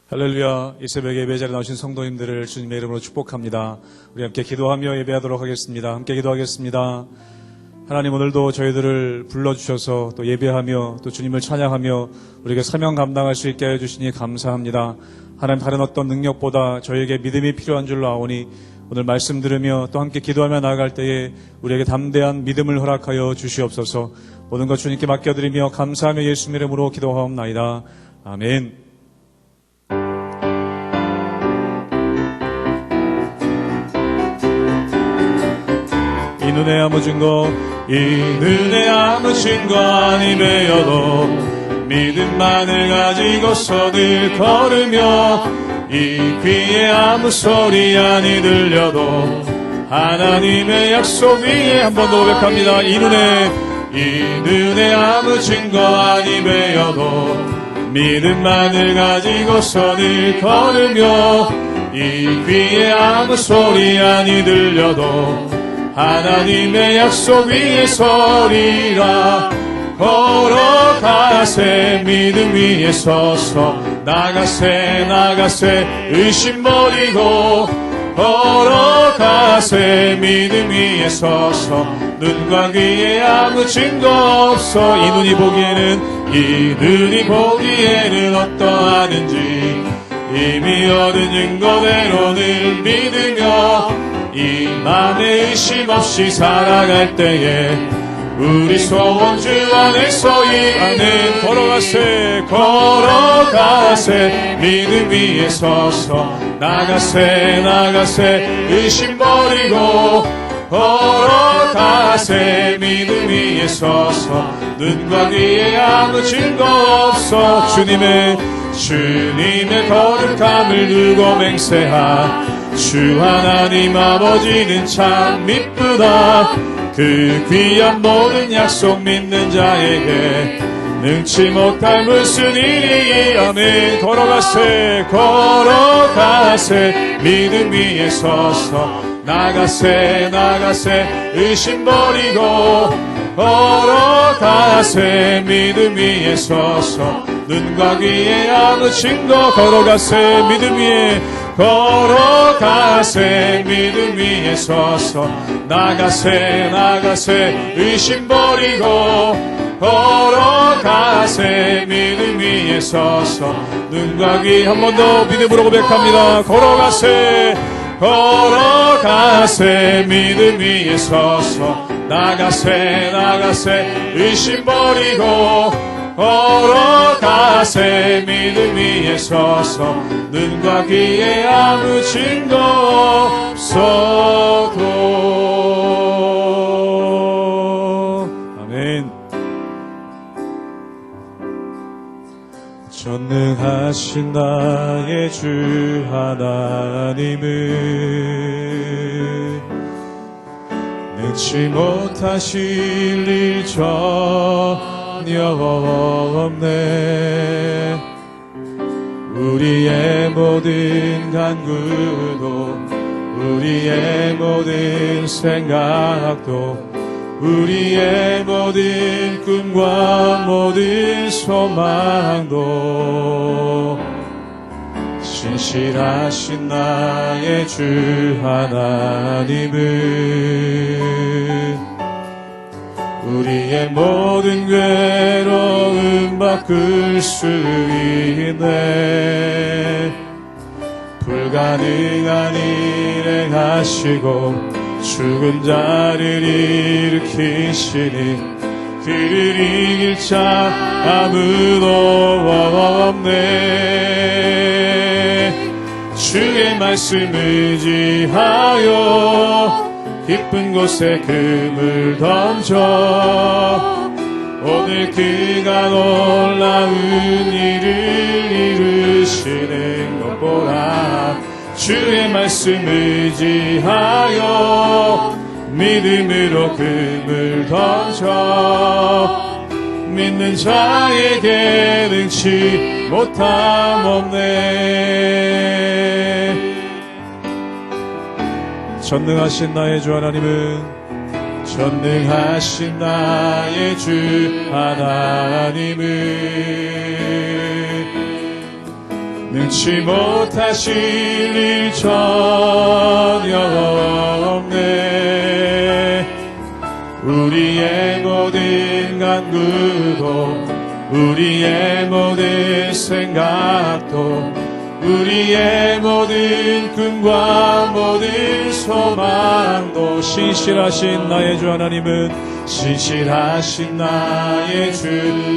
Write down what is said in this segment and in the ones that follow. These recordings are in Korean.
할렐루야. 이 새벽에 예배 자리에 나오신 성도님들을 주님의 이름으로 축복합니다. 우리 함께 기도하며 예배하도록 하겠습니다. 함께 기도하겠습니다. 하나님, 오늘도 저희들을 불러주셔서 또 예배하며 또 주님을 찬양하며 우리에게 사명 감당할 수 있게 해주시니 감사합니다. 하나님, 다른 어떤 능력보다 저희에게 믿음이 필요한 줄로 아오니 오늘 말씀 들으며 또 함께 기도하며 나아갈 때에 우리에게 담대한 믿음을 허락하여 주시옵소서. 모든 것 주님께 맡겨드리며 감사하며 예수님 이름으로 기도하옵나이다. 아멘. 이 눈에 아무 증거 아니 배여도 믿음만을 가지고서 늘 걸으며 이 귀에 아무 소리 아니 들려도 하나님의 약속 위에 한 번 더 고백합니다. 이 눈에 아무 증거 아니 배여도 믿음만을 가지고서 늘 걸으며 이 귀에 아무 소리 아니 들려도 하나님의 약속 위에 서리라. 걸어가세 믿음 위에 서서 나가세 의심 버리고 걸어가세 믿음 위에 서서 눈과 귀에 아무 증거 없어. 이 눈이 보기에는 어떠하든지 이미 얻은 증거대로 늘 믿으며 이 맘에 의심 없이 살아갈 때에 우리 소원 주 안에서 이하는 걸어가세 믿음 위에 서서 나가세 의심 버리고 걸어가세 믿음 위에 서서 눈과 귀에 아무 증거 없어. 주님의 거룩함을 두고 맹세하 주 하나님 아버지는 참 미쁘다. 그 귀한 모든 약속 믿는 자에게 능치 못할 무슨 일이. 아멘. 걸어가세 믿음 위에 서서 나가세 의심 버리고 걸어가세 믿음 위에 서서 눈과 귀에 아무 증거 걸어가세 믿음 위에 서서 나가세 의심 버리고 걸어가세 믿음 위에 서서 눈과 귀 한 번 더 믿음으로 고백합니다. 걸어가세 믿음 위에 서서 나가세 의심 버리고 걸어가세 믿음 위에 서서 눈과 귀에 아무 증거 없어도. 아멘. 전능하신 나의 주 하나님은 능치 못하실 일 전혀 없네. 우리의 모든 간구도 우리의 모든 생각도 우리의 모든 꿈과 모든 소망도 신실하신 나의 주 하나님은 우리의 모든 괴로움 바꿀 수 있네. 불가능한 일을 하시고 죽은 자를 일으키시니 그를 이길 자 아무도 없네. 주의 말씀 의지하여 깊은 곳에 금을 던져 오늘 그가 놀라운 일을 이루시는 것 보라. 주의 말씀 의지하여 믿음으로 금을 던져 믿는 자에게 능치 못함 없네. 전능하신 나의 주 하나님은 전능하신 나의 주 하나님은 능치 못하실 일 전혀 없네. 우리의 모든 간구도 우리의 모든 생각도 우리의 모든 꿈과 모든 소망도 신실하신 나의 주 하나님은 신실하신 나의 주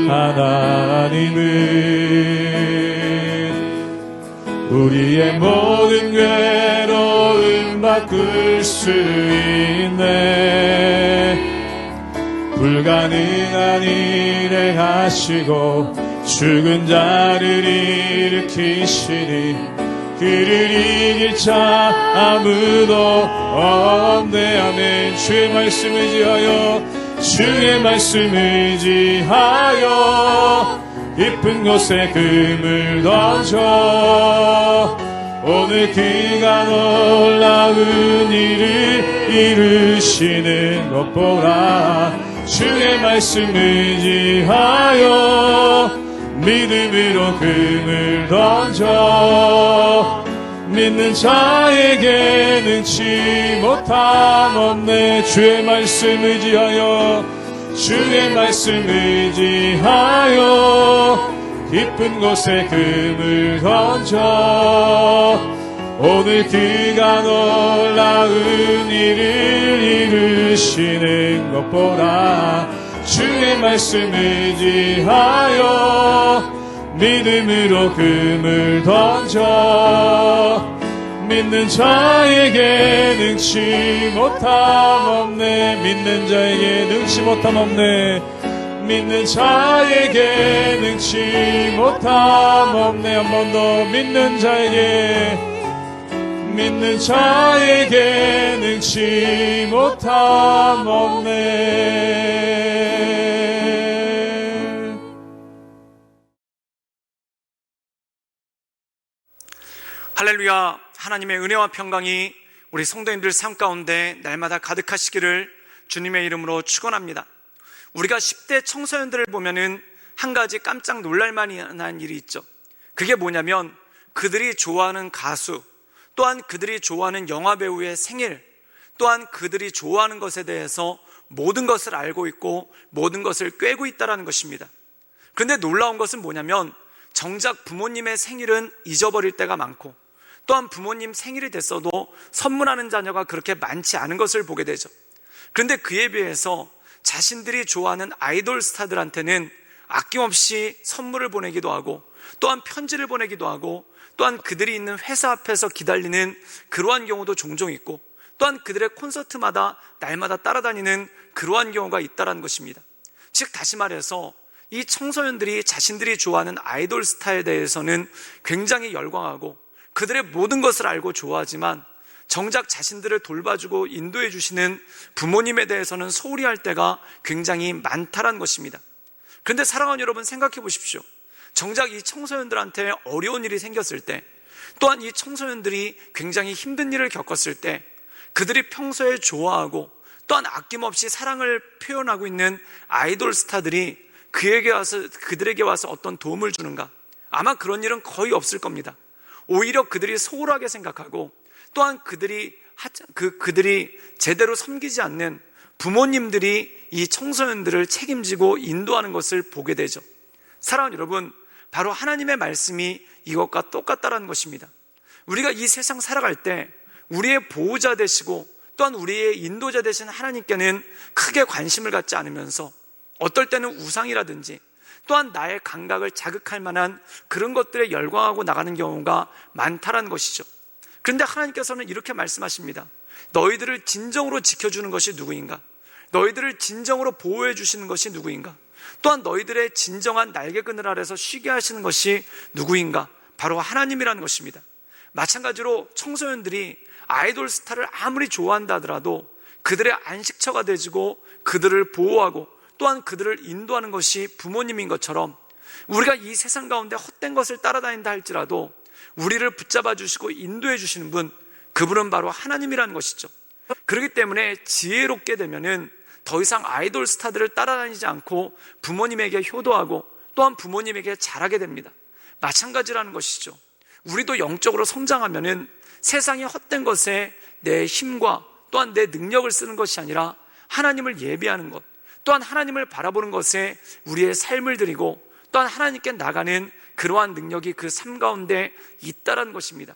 하나님은 우리의 모든 괴로움 바꿀 수 있네. 불가능한 일을 하시고 죽은 자를 일으키시니 그를 이길 자 아무도 없네. 아멘. 주의 말씀 의지하여 주의 말씀 의지하여 깊은 곳에 금을 던져 오늘 그가 놀라운 일을 이루시는 것 보라. 주의 말씀 의지하여 믿음으로 금을 던져 믿는 자에게 능치 못함 없네. 주의 말씀 의지하여 주의 말씀 의지하여 깊은 곳에 금을 던져 오늘 그가 놀라운 일을 이루시는 것 보라. 주의 말씀 의지하여 믿음으로 금을 던져 믿는 자에게 능치 못함 없네. 믿는 자에게 능치 못함 없네. 믿는 자에게 능치 못함 없네. 한 번 더. 믿는 자에게 능치 못함 없네. 할렐루야. 하나님의 은혜와 평강이 우리 성도님들 삶 가운데 날마다 가득하시기를 주님의 이름으로 축원합니다. 우리가 10대 청소년들을 보면은 한 가지 깜짝 놀랄만한 일이 있죠. 그게 뭐냐면 그들이 좋아하는 가수, 또한 그들이 좋아하는 영화배우의 생일, 또한 그들이 좋아하는 것에 대해서 모든 것을 알고 있고 모든 것을 꿰고 있다는 것입니다. 그런데 놀라운 것은 뭐냐면 정작 부모님의 생일은 잊어버릴 때가 많고 또한 부모님 생일이 됐어도 선물하는 자녀가 그렇게 많지 않은 것을 보게 되죠. 그런데 그에 비해서 자신들이 좋아하는 아이돌 스타들한테는 아낌없이 선물을 보내기도 하고 또한 편지를 보내기도 하고 또한 그들이 있는 회사 앞에서 기다리는 그러한 경우도 종종 있고 또한 그들의 콘서트마다 날마다 따라다니는 그러한 경우가 있다는 것입니다. 즉 다시 말해서 이 청소년들이 자신들이 좋아하는 아이돌 스타에 대해서는 굉장히 열광하고 그들의 모든 것을 알고 좋아하지만 정작 자신들을 돌봐주고 인도해 주시는 부모님에 대해서는 소홀히 할 때가 굉장히 많다는 것입니다. 그런데 사랑하는 여러분, 생각해 보십시오. 정작 이 청소년들한테 어려운 일이 생겼을 때, 또한 이 청소년들이 굉장히 힘든 일을 겪었을 때 그들이 평소에 좋아하고 또한 아낌없이 사랑을 표현하고 있는 아이돌 스타들이 그들에게 와서 어떤 도움을 주는가? 아마 그런 일은 거의 없을 겁니다. 오히려 그들이 소홀하게 생각하고 또한 그들이 제대로 섬기지 않는 부모님들이 이 청소년들을 책임지고 인도하는 것을 보게 되죠. 사랑하는 여러분, 바로 하나님의 말씀이 이것과 똑같다는 것입니다. 우리가 이 세상 살아갈 때 우리의 보호자 되시고 또한 우리의 인도자 되신 하나님께는 크게 관심을 갖지 않으면서 어떨 때는 우상이라든지 또한 나의 감각을 자극할 만한 그런 것들에 열광하고 나가는 경우가 많다는 것이죠. 그런데 하나님께서는 이렇게 말씀하십니다. 너희들을 진정으로 지켜주는 것이 누구인가? 너희들을 진정으로 보호해 주시는 것이 누구인가? 또한 너희들의 진정한 날개그늘 아래서 쉬게 하시는 것이 누구인가? 바로 하나님이라는 것입니다. 마찬가지로 청소년들이 아이돌 스타를 아무리 좋아한다 하더라도 그들의 안식처가 되지고 그들을 보호하고 또한 그들을 인도하는 것이 부모님인 것처럼 우리가 이 세상 가운데 헛된 것을 따라다닌다 할지라도 우리를 붙잡아 주시고 인도해 주시는 분, 그분은 바로 하나님이라는 것이죠. 그렇기 때문에 지혜롭게 되면은 더 이상 아이돌 스타들을 따라다니지 않고 부모님에게 효도하고 또한 부모님에게 잘하게 됩니다. 마찬가지라는 것이죠. 우리도 영적으로 성장하면은 세상의 헛된 것에 내 힘과 또한 내 능력을 쓰는 것이 아니라 하나님을 예배하는 것, 또한 하나님을 바라보는 것에 우리의 삶을 드리고 또한 하나님께 나가는 그러한 능력이 그 삶 가운데 있다라는 것입니다.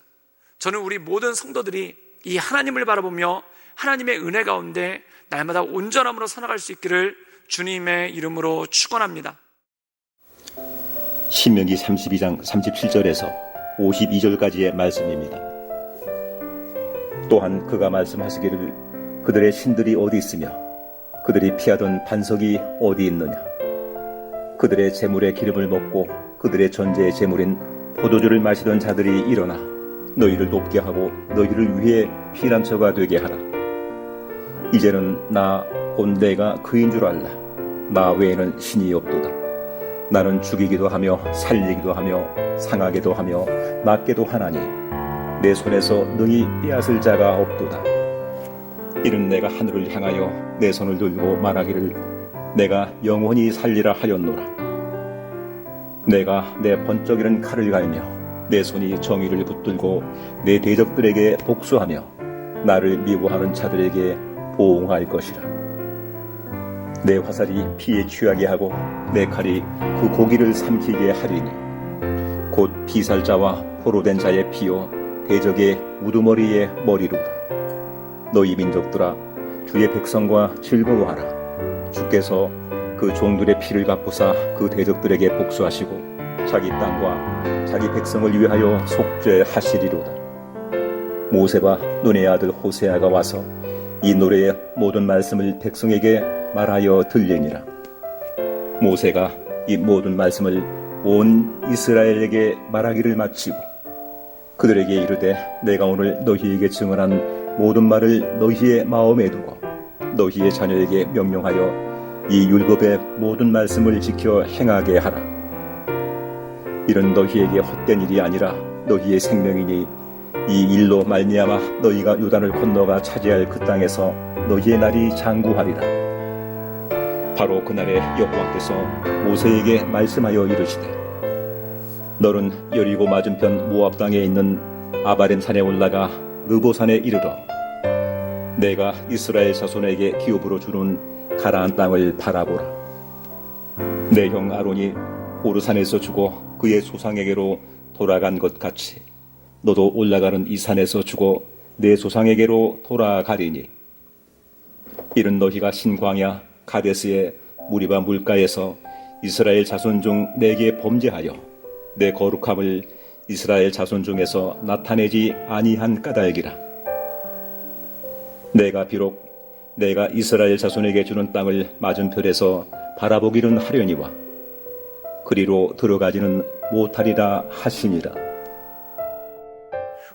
저는 우리 모든 성도들이 이 하나님을 바라보며 하나님의 은혜 가운데 날마다 온전함으로 살아갈 수 있기를 주님의 이름으로 축원합니다. 신명기 32장 37절에서 52절까지의 말씀입니다. 또한 그가 말씀하시기를 그들의 신들이 어디 있으며 그들이 피하던 반석이 어디 있느냐. 그들의 재물의 기름을 먹고 그들의 전제의 재물인 포도주를 마시던 자들이 일어나 너희를 돕게 하고 너희를 위해 피난처가 되게 하라. 이제는 나 본 내가 그인 줄 알라. 나 외에는 신이 없도다. 나는 죽이기도 하며 살리기도 하며 상하게도 하며 낫게도 하나니 내 손에서 능히 빼앗을 자가 없도다. 이는 내가 하늘을 향하여 내 손을 들고 말하기를 내가 영원히 살리라 하였노라. 내가 내 번쩍이는 칼을 갈며 내 손이 정의를 붙들고 내 대적들에게 복수하며 나를 미워하는 자들에게 보응할 것이라. 내 화살이 피에 취하게 하고 내 칼이 그 고기를 삼키게 하리니 곧 피살자와 포로된 자의 피요 대적의 우두머리의 머리로다. 너희 민족들아 주의 백성과 즐거워하라. 주께서 그 종들의 피를 갚으사 그 대적들에게 복수하시고 자기 땅과 자기 백성을 위하여 속죄하시리로다. 모세와 눈의 아들 호세아가 와서 이 노래의 모든 말씀을 백성에게 말하여 들리니라. 모세가 이 모든 말씀을 온 이스라엘에게 말하기를 마치고 그들에게 이르되 내가 오늘 너희에게 증언한 모든 말을 너희의 마음에 두고 너희의 자녀에게 명령하여 이 율법의 모든 말씀을 지켜 행하게 하라. 이는 너희에게 헛된 일이 아니라 너희의 생명이니 이 일로 말미암아 너희가 요단을 건너가 차지할 그 땅에서 너희의 날이 장구하리라. 바로 그날에 여호와께서 모세에게 말씀하여 이르시되 너는 여리고 맞은편 모압 땅에 있는 아바렘 산에 올라가 느보산에 이르러 내가 이스라엘 자손에게 기업으로 주는 가나안 땅을 바라보라. 내 형 아론이 호르산에서 죽어 그의 조상에게로 돌아간 것 같이 너도 올라가는 이 산에서 죽어 내 조상에게로 돌아가리니 이는 너희가 신광야 가데스의 무리바 물가에서 이스라엘 자손 중 내게 범죄하여 내 거룩함을 이스라엘 자손 중에서 나타내지 아니한 까닭이라. 내가 비록 내가 이스라엘 자손에게 주는 땅을 맞은편에서 바라보기는 하려니와 그리로 들어가지는 못하리라 하시니라.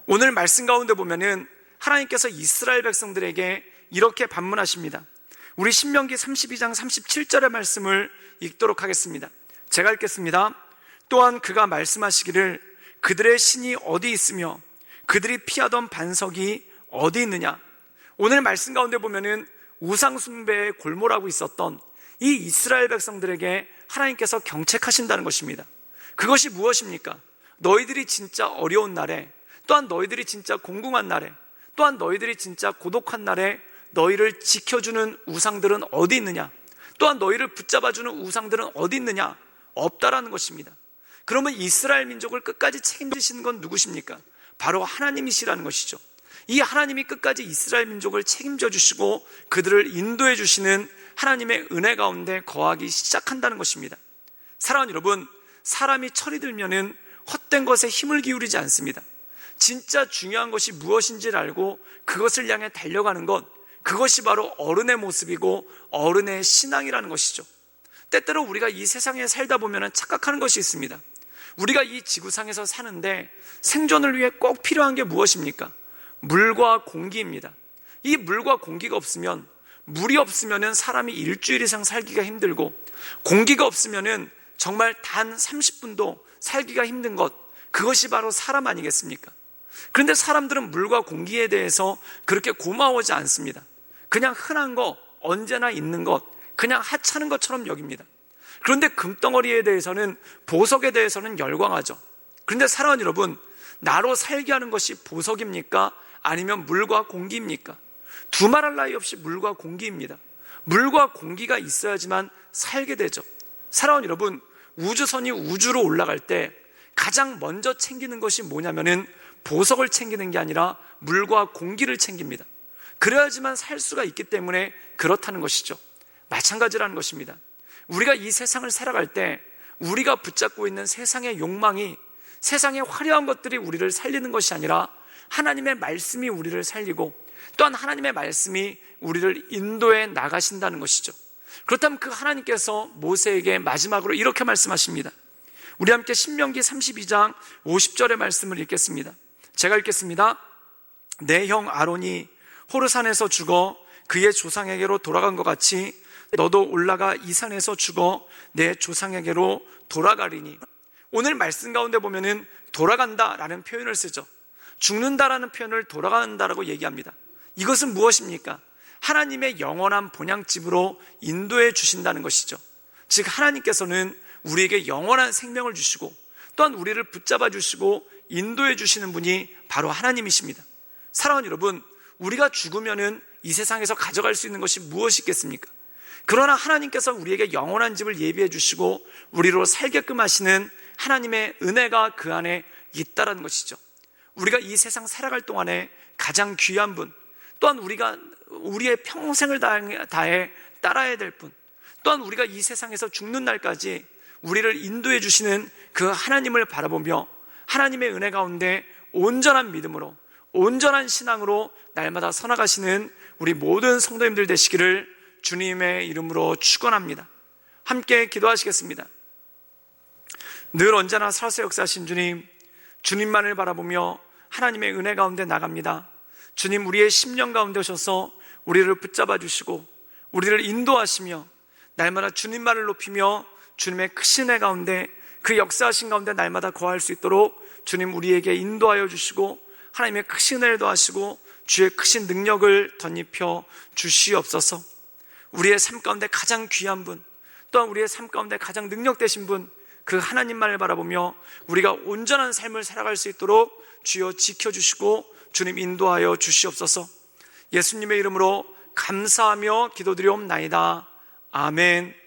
오늘 말씀 가운데 보면은 하나님께서 이스라엘 백성들에게 이렇게 반문하십니다. 우리 신명기 32장 37절의 말씀을 읽도록 하겠습니다. 제가 읽겠습니다. 또한 그가 말씀하시기를 그들의 신이 어디 있으며 그들이 피하던 반석이 어디 있느냐. 오늘 말씀 가운데 보면은 우상 숭배에 골몰하고 있었던 이 이스라엘 백성들에게 하나님께서 경책하신다는 것입니다. 그것이 무엇입니까? 너희들이 진짜 어려운 날에, 또한 너희들이 진짜 공공한 날에, 또한 너희들이 진짜 고독한 날에 너희를 지켜주는 우상들은 어디 있느냐? 또한 너희를 붙잡아주는 우상들은 어디 있느냐? 없다라는 것입니다. 그러면 이스라엘 민족을 끝까지 책임지시는 건 누구십니까? 바로 하나님이시라는 것이죠. 이 하나님이 끝까지 이스라엘 민족을 책임져 주시고 그들을 인도해 주시는 하나님의 은혜 가운데 거하기 시작한다는 것입니다. 사랑하는 여러분, 사람이 철이 들면은 헛된 것에 힘을 기울이지 않습니다. 진짜 중요한 것이 무엇인지를 알고 그것을 향해 달려가는 것, 그것이 바로 어른의 모습이고 어른의 신앙이라는 것이죠. 때때로 우리가 이 세상에 살다 보면 착각하는 것이 있습니다. 우리가 이 지구상에서 사는데 생존을 위해 꼭 필요한 게 무엇입니까? 물과 공기입니다. 이 물과 공기가 없으면, 물이 없으면 사람이 일주일 이상 살기가 힘들고, 공기가 없으면 정말 단 30분도 살기가 힘든 것, 그것이 바로 사람 아니겠습니까? 그런데 사람들은 물과 공기에 대해서 그렇게 고마워하지 않습니다. 그냥 흔한 거, 언제나 있는 것, 그냥 하찮은 것처럼 여깁니다. 그런데 금덩어리에 대해서는, 보석에 대해서는 열광하죠. 그런데 사랑하는 여러분, 나로 살게 하는 것이 보석입니까? 아니면 물과 공기입니까? 두말할 나위 없이 물과 공기입니다. 물과 공기가 있어야지만 살게 되죠. 사랑하는 여러분, 우주선이 우주로 올라갈 때 가장 먼저 챙기는 것이 뭐냐면은 보석을 챙기는 게 아니라 물과 공기를 챙깁니다. 그래야지만 살 수가 있기 때문에 그렇다는 것이죠. 마찬가지라는 것입니다. 우리가 이 세상을 살아갈 때 우리가 붙잡고 있는 세상의 욕망이, 세상의 화려한 것들이 우리를 살리는 것이 아니라 하나님의 말씀이 우리를 살리고 또한 하나님의 말씀이 우리를 인도해 나가신다는 것이죠. 그렇다면 그 하나님께서 모세에게 마지막으로 이렇게 말씀하십니다. 우리 함께 신명기 32장 50절의 말씀을 읽겠습니다. 제가 읽겠습니다. 내 형 아론이 호르산에서 죽어 그의 조상에게로 돌아간 것 같이 너도 올라가 이 산에서 죽어 내 조상에게로 돌아가리니. 오늘 말씀 가운데 보면은 돌아간다라는 표현을 쓰죠. 죽는다라는 표현을 돌아간다라고 얘기합니다. 이것은 무엇입니까? 하나님의 영원한 본향집으로 인도해 주신다는 것이죠. 즉 하나님께서는 우리에게 영원한 생명을 주시고 또한 우리를 붙잡아 주시고 인도해 주시는 분이 바로 하나님이십니다. 사랑하는 여러분, 우리가 죽으면은 이 세상에서 가져갈 수 있는 것이 무엇이 있겠습니까? 그러나 하나님께서 우리에게 영원한 집을 예비해 주시고 우리로 살게끔 하시는 하나님의 은혜가 그 안에 있다라는 것이죠. 우리가 이 세상 살아갈 동안에 가장 귀한 분, 또한 우리가 우리의 평생을 다해 따라야 될 분, 또한 우리가 이 세상에서 죽는 날까지 우리를 인도해 주시는 그 하나님을 바라보며 하나님의 은혜 가운데 온전한 믿음으로, 온전한 신앙으로 날마다 서나가시는 우리 모든 성도님들 되시기를 주님의 이름으로 축원합니다. 함께 기도하시겠습니다. 늘 언제나 살아서 역사하신 주님, 주님만을 바라보며 하나님의 은혜 가운데 나갑니다. 주님, 우리의 심령 가운데 오셔서 우리를 붙잡아 주시고 우리를 인도하시며 날마다 주님만을 높이며 주님의 크신 애 가운데, 그 역사하신 가운데 날마다 거할 수 있도록 주님 우리에게 인도하여 주시고 하나님의 크신 은혜를 더하시고 주의 크신 능력을 덧입혀 주시옵소서. 우리의 삶 가운데 가장 귀한 분, 또한 우리의 삶 가운데 가장 능력되신 분, 그 하나님만을 바라보며 우리가 온전한 삶을 살아갈 수 있도록 주여 지켜주시고 주님 인도하여 주시옵소서. 예수님의 이름으로 감사하며 기도드리옵나이다. 아멘.